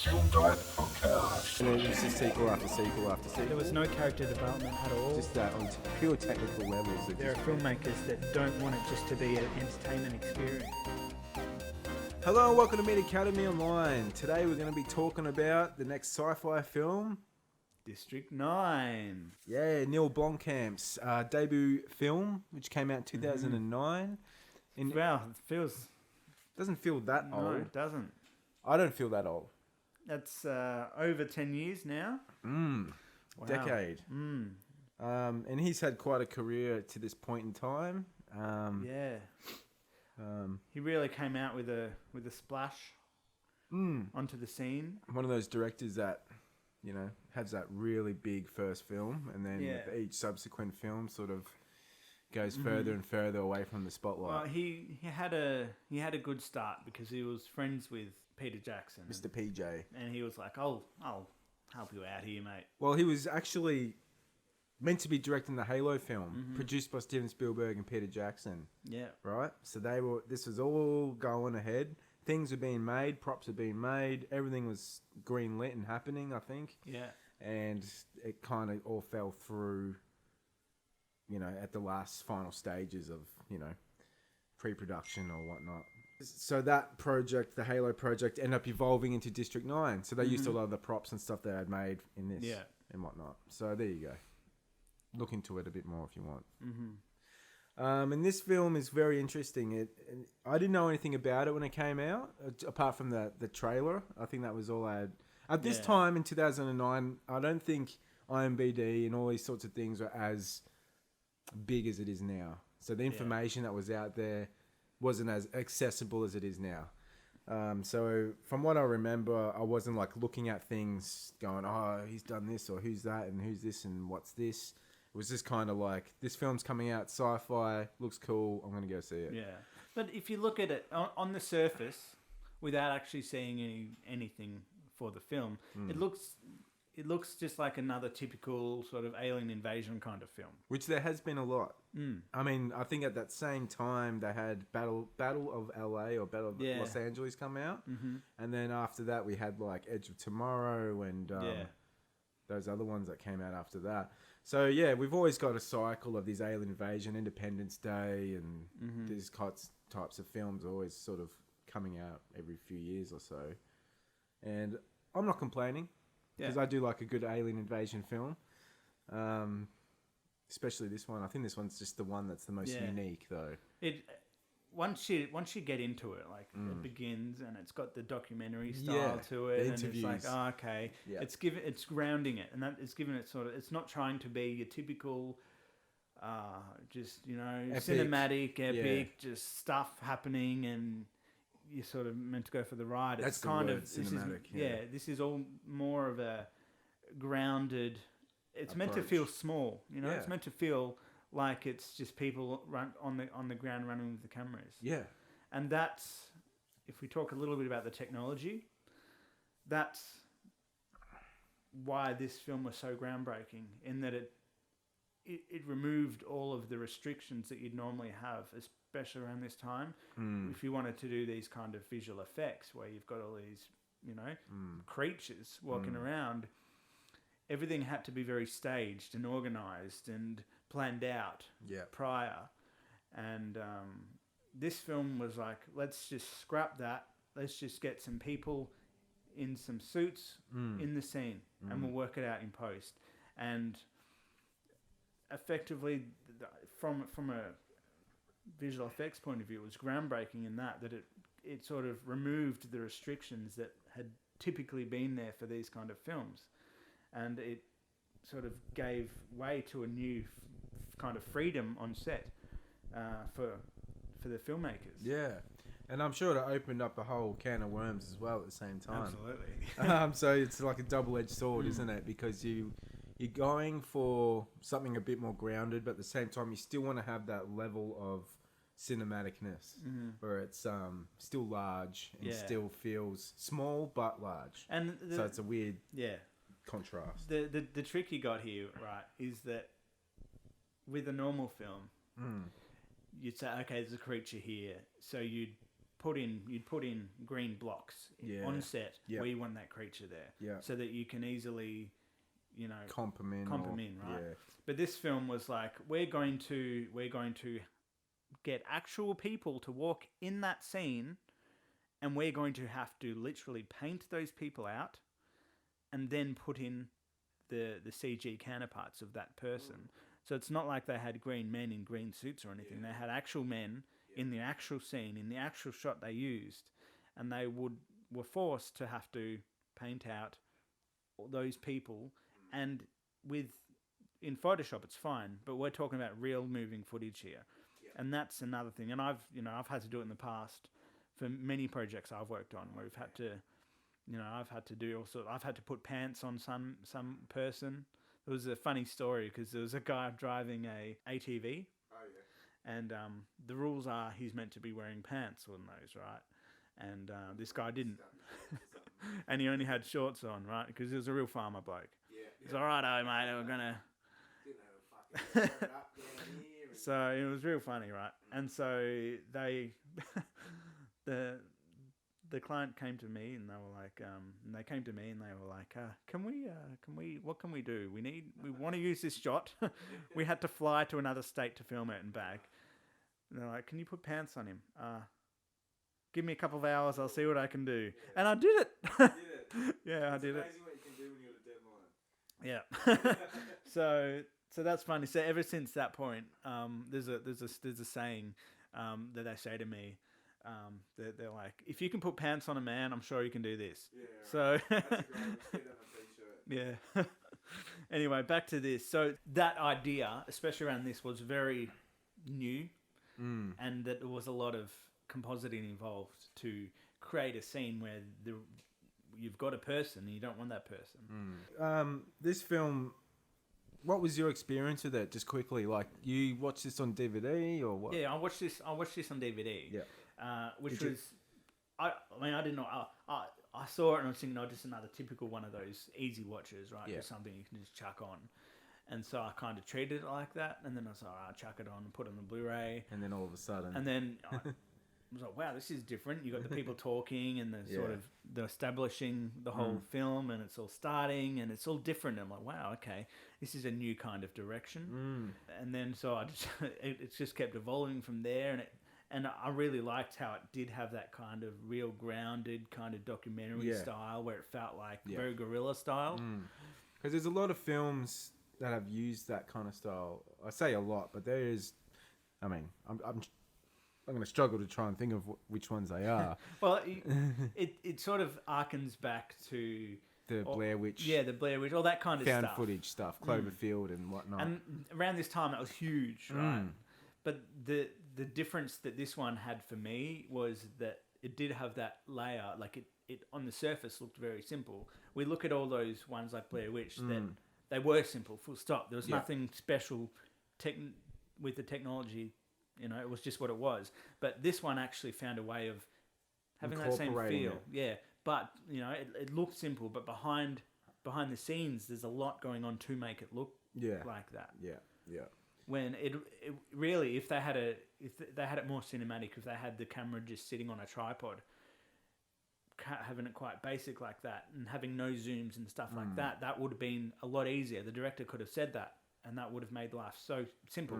Film Dive Podcast. And it was just sequel after sequel after sequel. There was no character development at all. Just that on pure technical levels. There are filmmakers that don't want it just to be an entertainment experience. Hello and welcome to Media Academy Online. Today we're going to be talking about the next sci-fi film. District 9. Yeah, Neil Blomkamp's debut film, which came out in 2009. Wow, it feels... Doesn't feel that old. No, it doesn't. I don't feel that old. That's over 10 years now. Wow. Decade. And he's had quite a career to this point in time. Yeah. He really came out with a splash onto the scene. One of those directors that, you know, has that really big first film, and then with each subsequent film sort of goes further and further away from the spotlight. Well, he had a good start because he was friends with Peter Jackson, Mr. PJ, and he was like, "I'll help you out here, mate." Well, he was actually meant to be directing the Halo film, produced by Steven Spielberg and Peter Jackson. Yeah. Right? So this was all going ahead. Things were being made, props were being made, everything was green lit and happening, I think. Yeah. And it kind of all fell through, you know, at the last final stages of, you know, pre-production or whatnot. So that project, the Halo project, ended up evolving into District 9. So they used a lot of the props and stuff they had made in this and whatnot. So there you go. Look into it a bit more if you want. And this film is very interesting. I didn't know anything about it when it came out, apart from the trailer. I think that was all I had. At this time in 2009, I don't think IMDb and all these sorts of things were as big as it is now. So the information that was out there wasn't as accessible as it is now. So from what I remember, I wasn't like looking at things going, oh, he's done this or who's that and who's this and what's this. It was just kind of like, this film's coming out, sci-fi, looks cool, I'm going to go see it. Yeah. But if you look at it on the surface, without actually seeing anything for the film, it looks just like another typical sort of alien invasion kind of film. Which there has been a lot. I mean, I think at that same time they had Battle of LA or Battle of Los Angeles come out. And then after that we had like Edge of Tomorrow and those other ones that came out after that. So yeah, we've always got a cycle of these alien invasion, Independence Day, and these types of films always sort of coming out every few years or so. And I'm not complaining because I do like a good alien invasion film, especially this one. I think this one's just the one that's the most unique, though. Once you get into it, like it begins and it's got the documentary style to it, and interviews. it's like, oh, okay, it's grounding it, and that it's giving it sort of, it's not trying to be your typical, just epic, cinematic, just stuff happening, and you're sort of meant to go for the ride. That's it's kind of cinematic. This is all more of a grounded. It's meant to feel small, It's meant to feel like it's just people on the ground running with the cameras. Yeah. And that's, if we talk a little bit about the technology, that's why this film was so groundbreaking, in that it removed all of the restrictions that you'd normally have, especially around this time. If you wanted to do these kind of visual effects where you've got all these, creatures walking around, everything had to be very staged and organized and planned out prior. And this film was like, let's just scrap that. Let's just get some people in some suits in the scene, and we'll work it out in post. And effectively, from a visual effects point of view, it was groundbreaking in that it sort of removed the restrictions that had typically been there for these kind of films. And it sort of gave way to a new kind of freedom on set for the filmmakers. Yeah, and I'm sure it opened up a whole can of worms as well at the same time. Absolutely. So it's like a double-edged sword, isn't it? Because you're going for something a bit more grounded, but at the same time you still want to have that level of cinematicness where it's still large and still feels small but large. And so it's a weird contrast. The trick you got here, right, is that with a normal film, you'd say, okay, there's a creature here, so you'd you'd put in green blocks on set where you want that creature there, so that you can easily, comp them in, right? Yeah. But this film was like, we're going to get actual people to walk in that scene, and we're going to have to literally paint those people out, and then put in the CG counterparts of that person. So it's not like they had green men in green suits or anything. They had actual men in the actual scene, in the actual shot they used, and they were forced to have to paint out all those people. And in Photoshop it's fine, but we're talking about real moving footage here, and that's another thing. And I've had to do it in the past for many projects I've worked on, where we've had to, I've had to do also. I've had to put pants on some person. It was a funny story because there was a guy driving a ATV. And the rules are he's meant to be wearing pants on those, right? And this guy didn't. And he only had shorts on, right? Because he was a real farmer bloke. He's all right, mate, we're going to... So it was real funny, right? And so they... the client came to me and they were like, what can we do? We want to use this shot. We had to fly to another state to film it and back. And they're like, can you put pants on him? Give me a couple of hours, I'll see what I can do. And I did it. Yeah, I did it. It's amazing what you can do when you're at a deadline. Yeah. So that's funny. So ever since that point, there's a saying that they say to me. They're like, if you can put pants on a man, I'm sure you can do this. Yeah, right. So that's a great. Let's get that on a t-shirt. Yeah. Anyway, back to this. So that idea, especially around this, was very new, and that there was a lot of compositing involved to create a scene where you've got a person and you don't want that person. This film, what was your experience with it? Just quickly, like, you watched this on DVD or what? Yeah, I watched this on DVD. Yeah. Which was, I didn't know. I saw it and I was thinking, just another typical one of those easy watches, right? Just something you can just chuck on. And so I kind of treated it like that. And then I was like, I'll chuck it on and put it on the Blu-ray. And then all of a sudden. And then I was like, wow, this is different. You got the people talking and the sort of the establishing the whole film, and it's all starting and it's all different. And I'm like, wow, okay, this is a new kind of direction. And then so I just it's just kept evolving from there, and I really liked how it did have that kind of real grounded kind of documentary style, where it felt like very guerrilla style. Because there's a lot of films that have used that kind of style. I say a lot, but there is. I mean, I'm going to struggle to try and think of which ones they are. Well, it sort of harkens back to the Blair Witch. Yeah, the Blair Witch, all that kind of stuff. Found footage stuff, Cloverfield and whatnot. And around this time, it was huge, right? But the difference that this one had for me was that it did have that layer. Like it on the surface looked very simple. We look at all those ones like Blair Witch, that they were simple, full stop. There was nothing special with the technology. It was just what it was. But this one actually found a way of having that same feel. It. Yeah. But, it looked simple, but behind the scenes, there's a lot going on to make it look like that. Yeah. When it really, if they had it more cinematic, if they had the camera just sitting on a tripod, having it quite basic like that, and having no zooms and stuff like that, that would have been a lot easier. The director could have said that, and that would have made life so simple.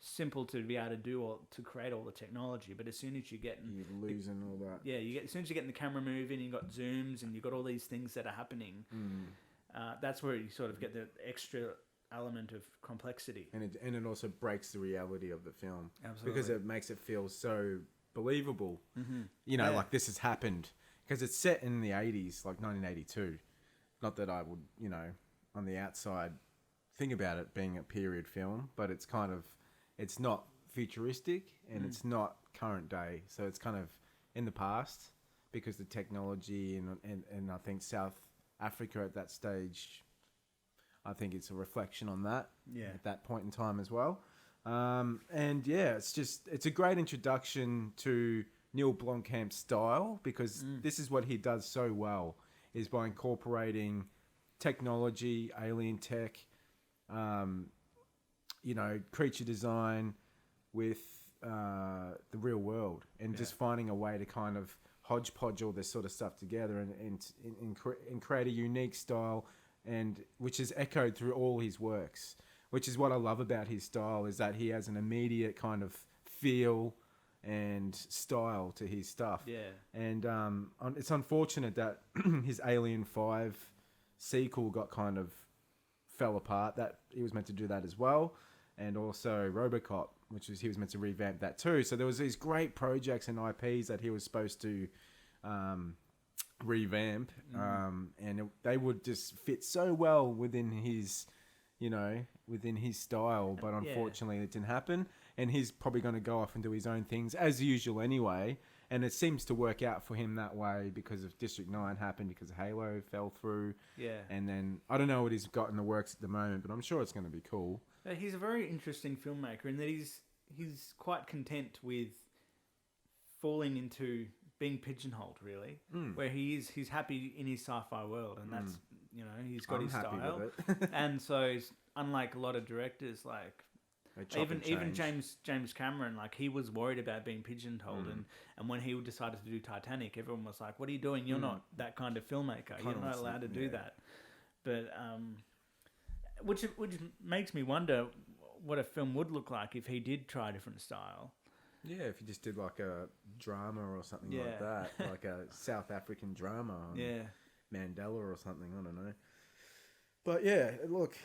Simple to be able to do or to create all the technology, but as soon as you get you're losing all that. Yeah, as soon as you get in the camera moving, you got zooms and you got all these things that are happening. That's where you sort of get the extra element of complexity, and it also breaks the reality of the film. Absolutely. Because it makes it feel so believable. Like this has happened, because it's set in the 80s, like 1982. Not that I would, on the outside think about it being a period film, but it's kind of. It's not futuristic and it's not current day. So it's kind of in the past, because the technology and I think South Africa at that stage, I think it's a reflection on that at that point in time as well. It's a great introduction to Neil Blomkamp's style, because this is what he does so well, is by incorporating technology, alien tech, creature design with the real world and just finding a way to kind of hodgepodge all this sort of stuff together and create a unique style, and which is echoed through all his works, which is what I love about his style, is that he has an immediate kind of feel and style to his stuff. Yeah. And it's unfortunate that his Alien 5 sequel got kind of fell apart. That he was meant to do that as well, and also RoboCop, which was he was meant to revamp that too. So there was these great projects and IPs that he was supposed to revamp, and they would just fit so well within his, within his style. But unfortunately, it didn't happen. And he's probably going to go off and do his own things as usual anyway. And it seems to work out for him that way because of District 9 happened, because Halo fell through. Yeah. And then I don't know what he's got in the works at the moment, but I'm sure it's going to be cool. He's a very interesting filmmaker in that he's quite content with falling into being pigeonholed, really, where he's happy in his sci-fi world, and that's he's got his style, with it. and so it's, unlike a lot of directors, like even James Cameron, like he was worried about being pigeonholed, and when he decided to do Titanic, everyone was like, "What are you doing? You're not that kind of filmmaker. You're not allowed to do that." But which makes me wonder what a film would look like if he did try a different style. Yeah, if you just did like a drama or something like that, like a South African drama, on Mandela or something. I don't know. But yeah, look,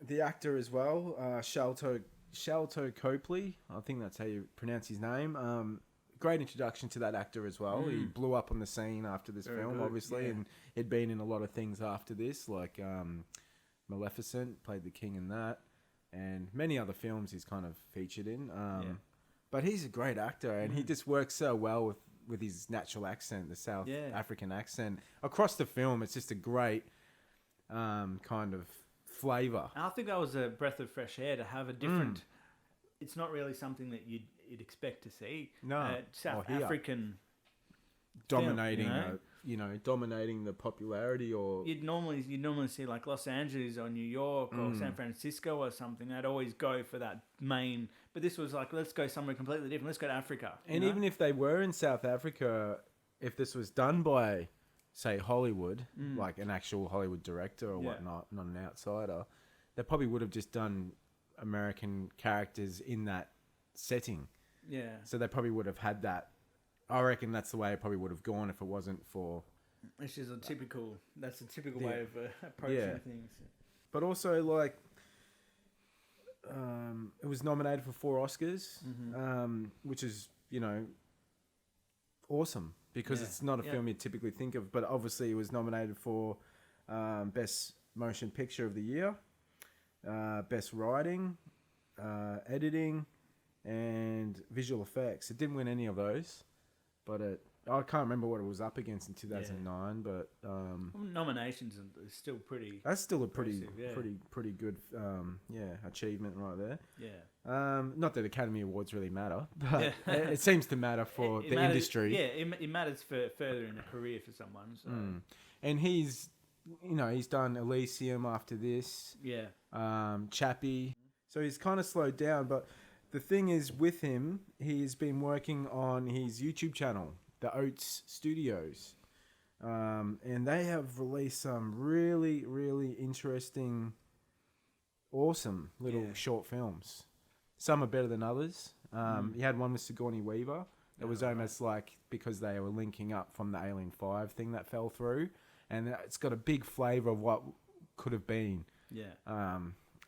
the actor as well, Shalto Copley, I think that's how you pronounce his name. Great introduction to that actor as well. He blew up on the scene after this film, obviously, and he'd been in a lot of things after this, like Maleficent, played the king in that, and many other films he's kind of featured in. But he's a great actor, and he just works so well with his natural accent, the South African accent. Across the film, it's just a great kind of flavour. I think that was a breath of fresh air to have a different... It's not really something that you'd expect to see. No. South African... Dominating, film, dominating the popularity, or... You'd normally see like Los Angeles or New York or San Francisco or something. They'd always go for that main... But this was like, let's go somewhere completely different. Let's go to Africa. And even if they were in South Africa, if this was done by... say Hollywood, like an actual Hollywood director or whatnot, not an outsider, they probably would have just done American characters in that setting. Yeah. So they probably would have had that. I reckon that's the way it probably would have gone if it wasn't for... It's just that's a typical way of approaching things. But also, like, it was nominated for 4 Oscars, which is, awesome. Because it's not a film you typically think of, but obviously it was nominated for Best Motion Picture of the Year, Best Writing, Editing, and Visual Effects. It didn't win any of those, but I can't remember what it was up against in 2009. But nominations is still pretty. That's still a pretty good achievement right there. Yeah. Not that Academy Awards really matter, but it seems to matter for the industry. Yeah, it matters for further in a career for someone. So. And he's done Elysium after this. Yeah. Chappie. So he's kind of slowed down, but the thing is with him, he's been working on his YouTube channel, the Oats Studios. And they have released some really, really interesting, awesome little short films. Some are better than others. He had one with Sigourney Weaver. It was almost like because they were linking up from the Alien 5 thing that fell through. And it's got a big flavour of what could have been. Yeah.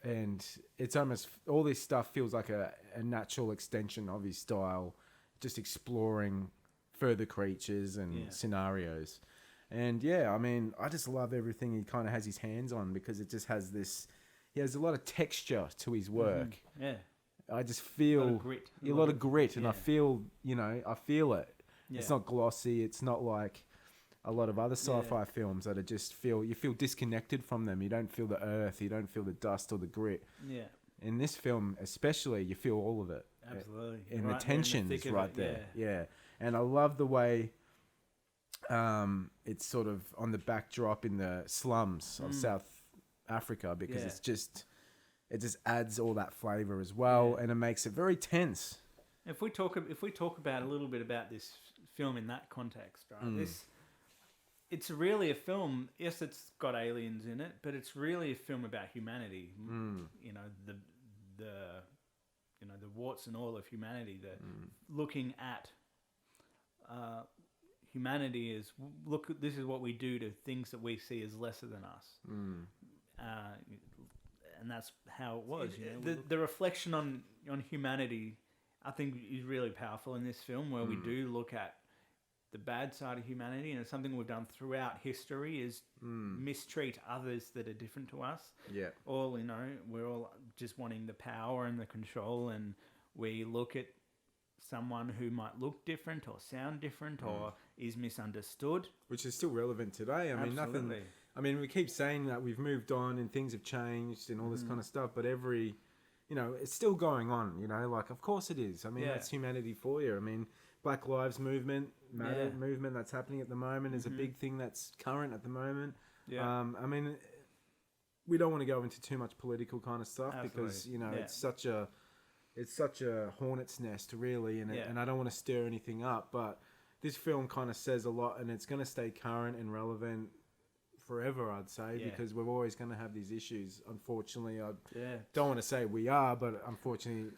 And it's almost... all this stuff feels like a natural extension of his style. Just exploring further creatures and scenarios. And I mean, I just love everything he kind of has his hands on, because it just has this... he has a lot of texture to his work. Yeah. I just feel... a lot of grit. And I feel, I feel it. Yeah. It's not glossy. It's not like a lot of other sci-fi films that are just you feel disconnected from them. You don't feel the earth. You don't feel the dust or the grit. Yeah. In this film especially, you feel all of it. Absolutely. And the tension is right there. Yeah. And I love the way it's sort of on the backdrop in the slums of South Africa, because it's just it just adds all that flavor as well, Yeah. and it makes it very tense. If we talk about a little bit about this film in that context, right? It's really a film. Yes, it's got aliens in it, but it's really a film about humanity. You know, the warts and all of humanity. Looking at humanity is this is what we do to things that we see as lesser than us. And that's how it was. The reflection on humanity, I think, is really powerful in this film, where we do look at the bad side of humanity, and it's something we've done throughout history is mistreat others that are different to us. Yeah. We're all just wanting the power and the control, and we look at someone who might look different or sound different or is misunderstood. Which is still relevant today. I mean, we keep saying that we've moved on and things have changed and all this kind of stuff, but it's still going on, like, of course it is. I mean, that's humanity for you. I mean, Black Lives movement that's happening at the moment is a big thing that's current at the moment. Yeah. I mean, we don't want to go into too much political kind of stuff. Absolutely. Because, it's such a hornet's nest, really, and I don't want to stir anything up, but this film kind of says a lot, and it's going to stay current and relevant forever, I'd say, because we're always going to have these issues. Unfortunately, I don't want to say we are, but unfortunately,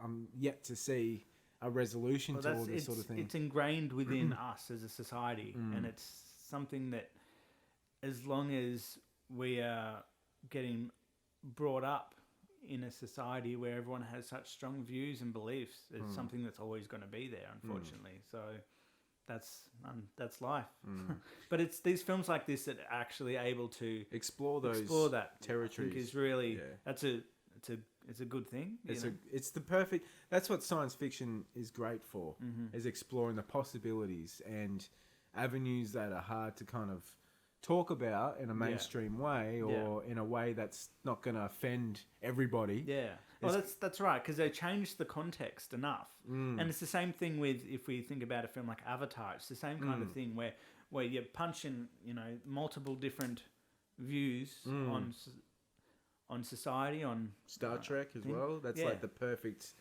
I'm yet to see a resolution to all this sort of thing. It's ingrained within us as a society, and it's something that, as long as we are getting brought up in a society where everyone has such strong views and beliefs, it's something that's always going to be there, unfortunately. So that's life. But it's these films like this that are actually able to explore that territories. I think is really it's a good thing. It's the perfect. That's what science fiction is great for. Is exploring the possibilities and avenues that are hard to kind of talk about in a mainstream way, or in a way that's not going to offend everybody. Yeah. Well, that's right, because they changed the context enough. And it's the same thing with, if we think about a film like Avatar, it's the same kind of thing where you're punching, multiple different views on society, on Star Trek as well. That's like the perfect,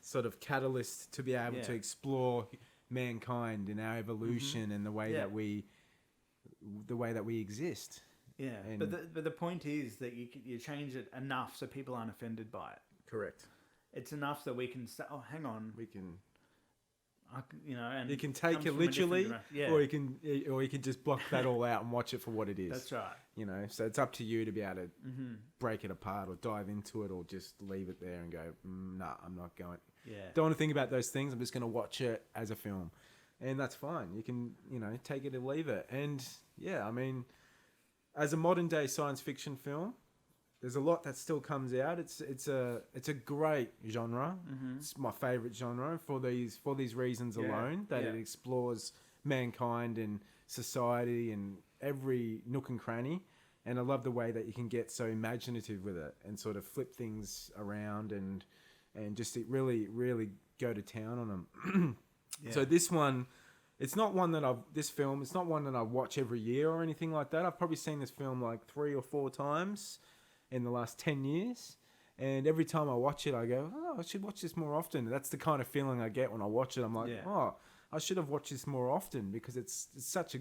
sort of catalyst to be able to explore mankind and our evolution and the way that we exist. Yeah, but the point is that you change it enough so people aren't offended by it. Correct. It's enough that we can say, "Oh, hang on, we can." And you can take it literally, or you can just block that all out and watch it for what it is. That's right. So it's up to you to be able to break it apart or dive into it, or just leave it there and go, "Nah, I'm not going." Yeah. Don't want to think about those things. I'm just going to watch it as a film, and that's fine. You can, take it or leave it. And I mean, as a modern day science fiction film, there's a lot that still comes out. It's a great genre. It's my favorite genre for these reasons alone. That it explores mankind and society and every nook and cranny. And I love the way that you can get so imaginative with it and sort of flip things around and just really, really go to town on them. So this one, it's not one that I watch every year or anything like that. I've probably seen this film like 3 or 4 times in the last 10 years. And every time I watch it, I go, I should watch this more often. That's the kind of feeling I get when I watch it. I'm like, I should have watched this more often, because it's such a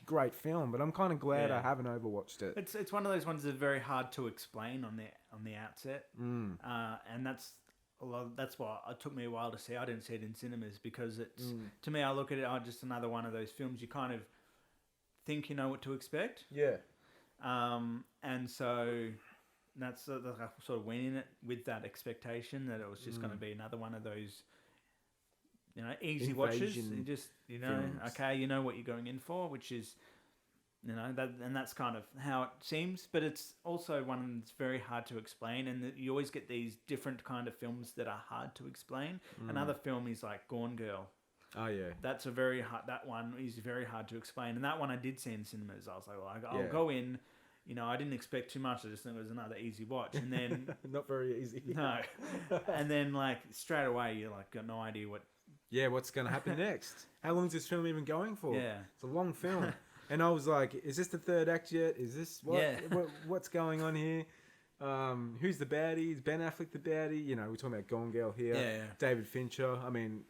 great film. But I'm kind of glad I haven't overwatched it. It's one of those ones that's very hard to explain on the outset. And that's why it took me a while to see. I didn't see it in cinemas because it's to me, I look at it, just another one of those films you kind of think you know what to expect. Yeah. And so I sort of went in it with that expectation that it was just going to be another one of those, easy watches. You just, films. okay, you know what you're going in for, which is, that, and that's kind of how it seems. But it's also one that's very hard to explain, and you always get these different kind of films that are hard to explain. Another film is like Gone Girl. Oh yeah, that's that one is very hard to explain, and that one I did see in cinemas. I was like, well, I'll go in. I didn't expect too much. I just thought it was another easy watch, and then not very easy. No, and then like straight away you're like got no idea what. Yeah, what's going to happen next? How long is this film even going for? Yeah, it's a long film, and I was like, is this the third act yet? Is this what's going on here? Who's the baddie? Is Ben Affleck the baddie? You know, we're talking about Gone Girl here. Yeah. David Fincher. I mean,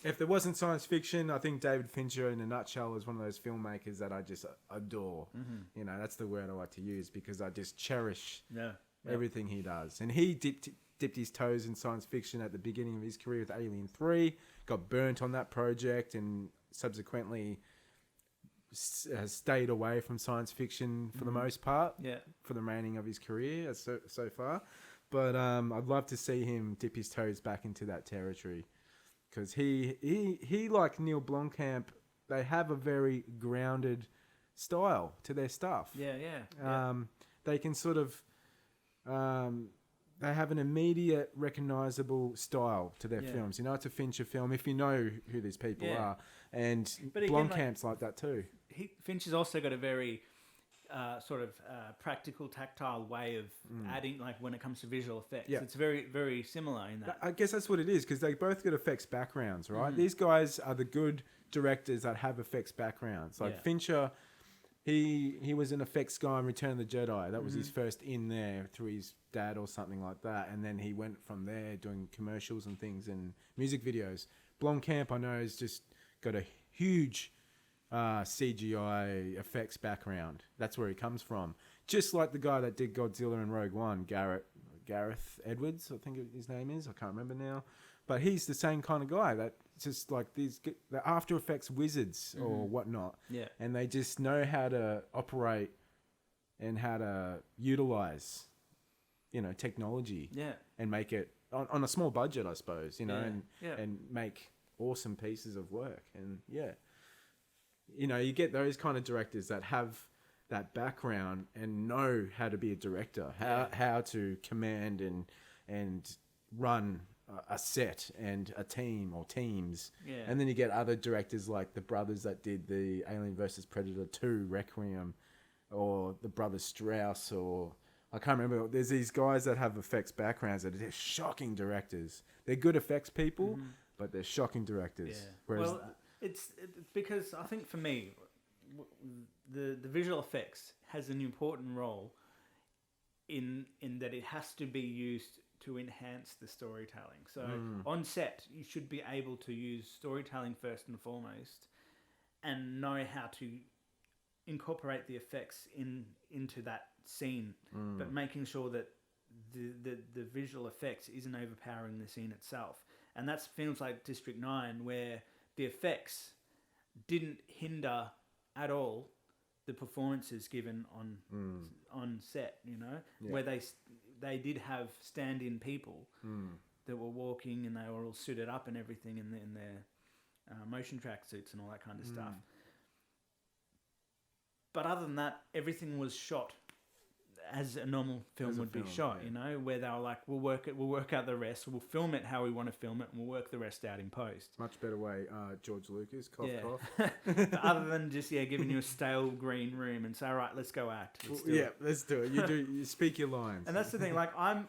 if there wasn't science fiction, I think David Fincher, in a nutshell, is one of those filmmakers that I just adore. Mm-hmm. You know, that's the word I like to use because I just cherish Yeah. everything he does. And he dipped his toes in science fiction at the beginning of his career with Alien 3, got burnt on that project, and subsequently has stayed away from science fiction for the most part. Yeah. For the remaining of his career so far. But I'd love to see him dip his toes back into that territory. Because he like Neil Blomkamp, they have a very grounded style to their stuff. Yeah. They can sort of... they have an immediate recognizable style to their films. You know, it's a Fincher film if you know who these people are. And But again, Blomkamp's like that too. Fincher's also got a very practical, tactile way of adding, like when it comes to visual effects. Yeah. It's very, very similar in that. I guess that's what it is, because they both got effects backgrounds, right? These guys are the good directors that have effects backgrounds. Like Fincher, he was an effects guy in Return of the Jedi. That was his first in there through his dad or something like that. And then he went from there doing commercials and things and music videos. Blomkamp, I know, has just got a huge... CGI effects background. That's where he comes from. Just like the guy that did Godzilla and Rogue One, Gareth Edwards, I think his name is. I can't remember now. But he's the same kind of guy that just like the After Effects wizards or whatnot. Yeah. And they just know how to operate and how to utilize, technology. Yeah. And make it on a small budget, I suppose, and make awesome pieces of work. And you get those kind of directors that have that background and know how to be a director, how to command and run a set and a team or teams. Yeah. And then you get other directors like the brothers that did the Alien vs. Predator 2 Requiem, or the brothers Strauss, or I can't remember. There's these guys that have effects backgrounds that are shocking directors. They're good effects people, but they're shocking directors. Yeah. Whereas It's because I think for me, the visual effects has an important role in that it has to be used to enhance the storytelling. So on set, you should be able to use storytelling first and foremost, and know how to incorporate the effects into that scene, but making sure that the visual effects isn't overpowering the scene itself. And that's films like District 9 where the effects didn't hinder at all the performances given on set, where they did have stand-in people that were walking and they were all suited up and everything in their motion track suits and all that kind of stuff. But other than that, everything was shot as a normal film would be shot, where they were like, we'll work out the rest, we'll film it how we want to film it, and we'll work the rest out in post. Much better way, George Lucas, cough. Other than just giving you a stale green room and say, all right, let's go act. Let's do it. You speak your lines. And that's the thing. Like I'm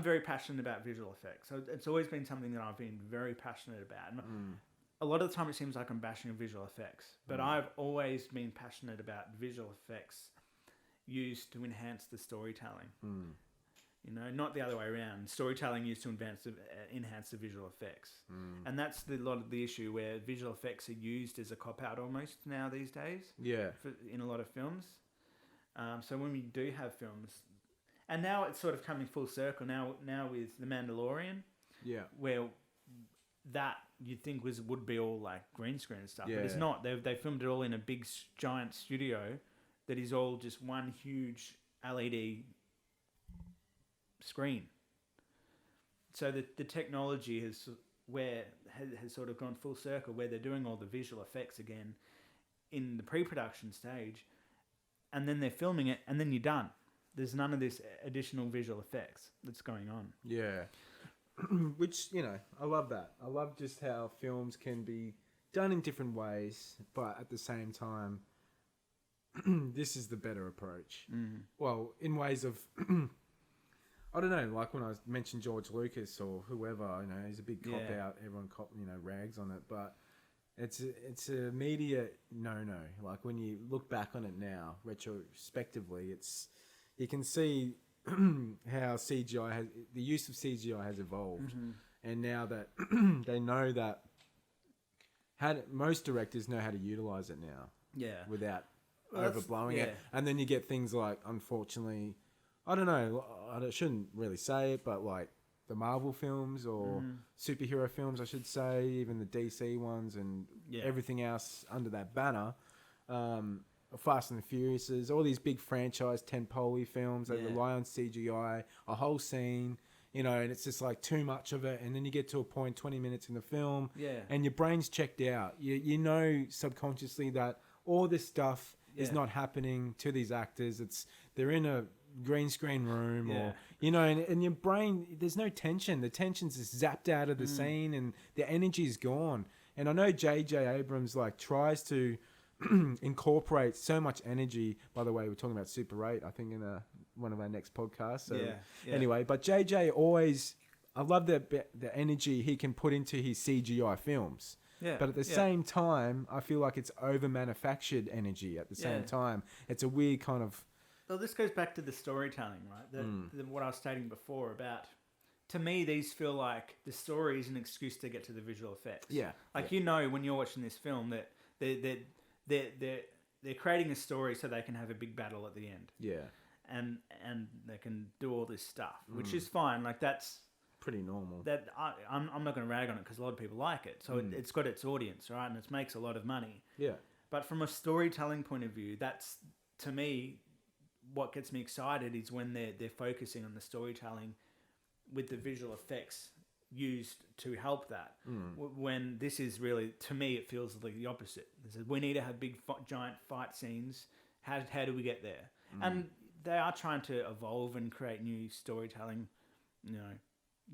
very passionate about visual effects. So it's always been something that I've been very passionate about. And a lot of the time, it seems like I'm bashing visual effects, but I've always been passionate about visual effects used to enhance the storytelling. Not the other way around. Storytelling used to enhance the visual effects. And that's a lot of the issue, where visual effects are used as a cop-out almost now these days. Yeah. In a lot of films. So when we do have films, and now it's sort of coming full circle now with The Mandalorian. Yeah. Where that you'd think would be all like green screen and stuff, but it's not. They filmed it all in a big giant studio that is all just one huge LED screen. So the technology has sort of gone full circle, where they're doing all the visual effects again in the pre-production stage, and then they're filming it, and then you're done. There's none of this additional visual effects that's going on. Yeah. Which, I love that. I love just how films can be done in different ways, but at the same time, this is the better approach. Well, in ways of, I don't know, like when I mentioned George Lucas or whoever, he's a big cop-out, everyone rags on it, but it's an immediate no-no. Like when you look back on it now, retrospectively, it's, you can see how CGI has the use of CGI has evolved, and now that they know that most directors know how to utilize it now. Yeah. Without Well, overblowing it. And then you get things like, unfortunately, I don't know, I shouldn't really say it, but like the Marvel films or superhero films, I should say, even the DC ones and everything else under that banner, Fast and the Furious, all these big franchise tentpole films, they rely on CGI, a whole scene, you know, and it's just like too much of it. And then you get to a point, 20 minutes in the film, and your brain's checked out. You know subconsciously that all this stuff is not happening to these actors. They're in a green screen room or, you know, and your brain, there's no tension. The tension's just zapped out of the scene and the energy's gone. And I know J.J. Abrams like tries to incorporate so much energy. By the way, we're talking about Super 8, I think, in one of our next podcasts. So anyway, but JJ always, I love the energy he can put into his CGI films. Yeah, but at the same time, I feel like it's over manufactured energy at the same time. It's a weird kind of... Well, this goes back to the storytelling, right? What I was stating before about, to me, these feel like the story is an excuse to get to the visual effects. Yeah. Like, you know, when you're watching this film that they're creating a story so they can have a big battle at the end. Yeah. And they can do all this stuff, which is fine. Like, that's... pretty normal. That I'm not going to rag on it because a lot of people like it. So it's got its audience, right? And it makes a lot of money. Yeah. But from a storytelling point of view, that's, to me, what gets me excited is when they're focusing on the storytelling with the visual effects used to help that. When this is really, to me, it feels like the opposite. We need to have big, giant fight scenes. How do we get there? And they are trying to evolve and create new storytelling, you know,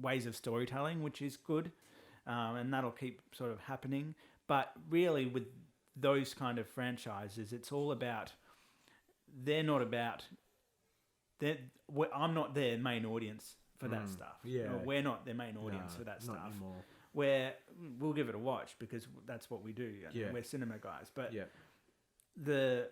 ways of storytelling, which is good, and that'll keep sort of happening. But really, with those kind of franchises, it's all about. I'm not their main audience for that stuff. Yeah, we're not their main audience for that stuff. Anymore. Where we'll give it a watch because that's what we do. Yeah, we're cinema guys. But the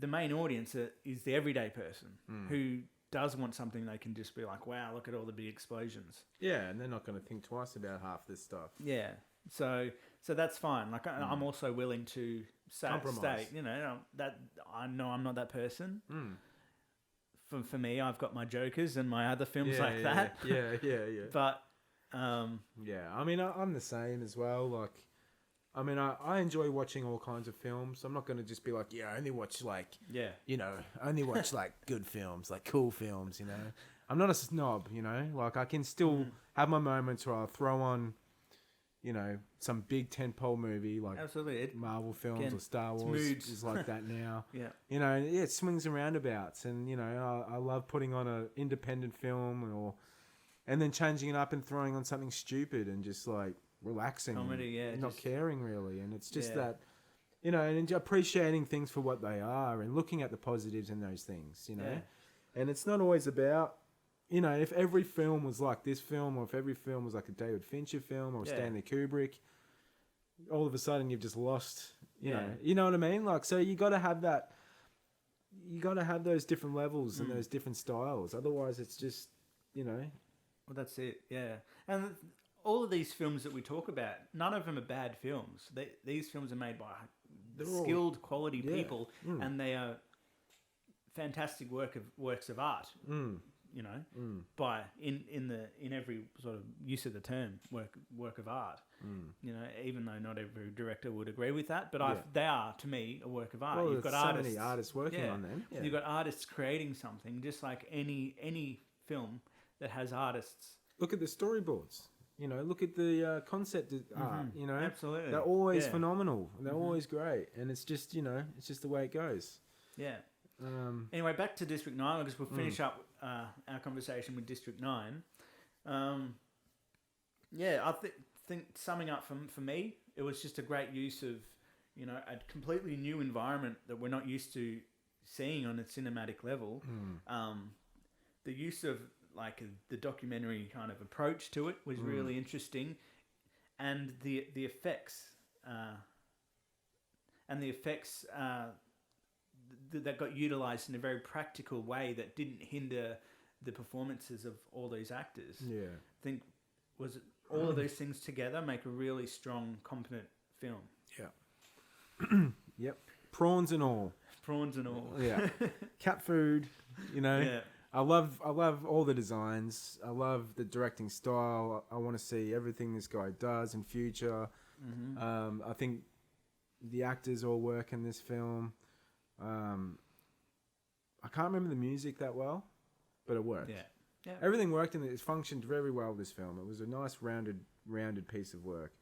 main audience is the everyday person who does want something they can just be like, wow, look at all the big explosions. Yeah, and they're not going to think twice about half this stuff. Yeah, so that's fine. Like, I'm also willing to stay, you know, that I know I'm not that person. For me, I've got my Jokers and my other films that. Yeah. But, yeah, I mean, I'm the same as well. Like, I mean, I enjoy watching all kinds of films. I'm not going to just be like, I only watch only watch like good films, like cool films, you know. I'm not a snob, you know. Like, I can still have my moments where I'll throw on, you know, some big tentpole movie like Marvel films or Star Wars is like that now. You know, it swings and roundabouts, and you know, I love putting on an independent film and then changing it up and throwing on something stupid and just like relaxing, comedy, not caring really. And it's just that, you know, and appreciating things for what they are and looking at the positives in those things, you know. And it's not always about, you know, if every film was like this film, or if every film was like a David Fincher film or a Stanley Kubrick, all of a sudden you've just lost, you know what I mean? Like, so you got to have that, you got to have those different levels and those different styles. Otherwise it's just, you know. Well, that's it. Yeah. And all of these films that we talk about, none of them are bad films. These films are made by skilled, quality people, and they are fantastic works of art. You know, by in every sort of use of the term, work of art. You know, even though not every director would agree with that, but they are, to me, a work of art. Well, you've got so many artists working on them. Yeah. You've got artists creating something, just like any film that has artists. Look at the storyboards. You know, look at the concept art. You know, absolutely, they're always phenomenal. They're always great, and it's just, you know, it's just the way it goes. Yeah. Anyway, back to District 9, because we'll finish up our conversation with District 9. I think summing up for me, it was just a great use of, you know, a completely new environment that we're not used to seeing on a cinematic level. The use of like the documentary kind of approach to it was really interesting, and the effects. that got utilized in a very practical way that didn't hinder the performances of all these actors. Yeah. I think all of those things together make a really strong, competent film. Yeah. Yep. Prawns and all. Prawns and all. Yeah. Cat food, Yeah. I love all the designs. I love the directing style. I want to see everything this guy does in future. Mm-hmm. I think the actors all work in this film. I can't remember the music that well, but it worked. Yeah. Yeah. Everything worked and it functioned very well, this film. It was a nice rounded piece of work,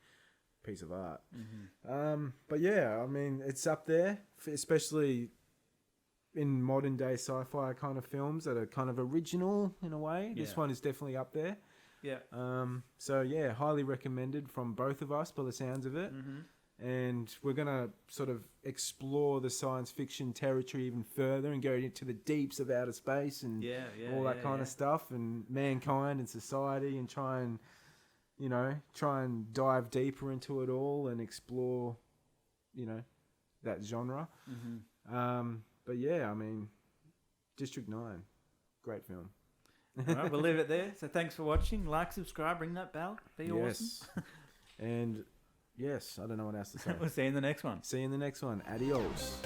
piece of art. Mm-hmm. But yeah, I mean, it's up there, especially in modern day sci-fi kind of films that are kind of original in a way. Yeah. This one is definitely up there. Yeah. So yeah, highly recommended from both of us by the sounds of it. Mm-hmm. And we're going to sort of explore the science fiction territory even further and go into the deeps of outer space and all that kind of stuff and mankind and society and try and dive deeper into it all and explore, that genre. Mm-hmm. But yeah, I mean, District 9, great film. All right, we'll leave it there. So thanks for watching. Like, subscribe, ring that bell. Be awesome. And yes, I don't know what else to say. We'll see you in the next one. See you in the next one. Adios.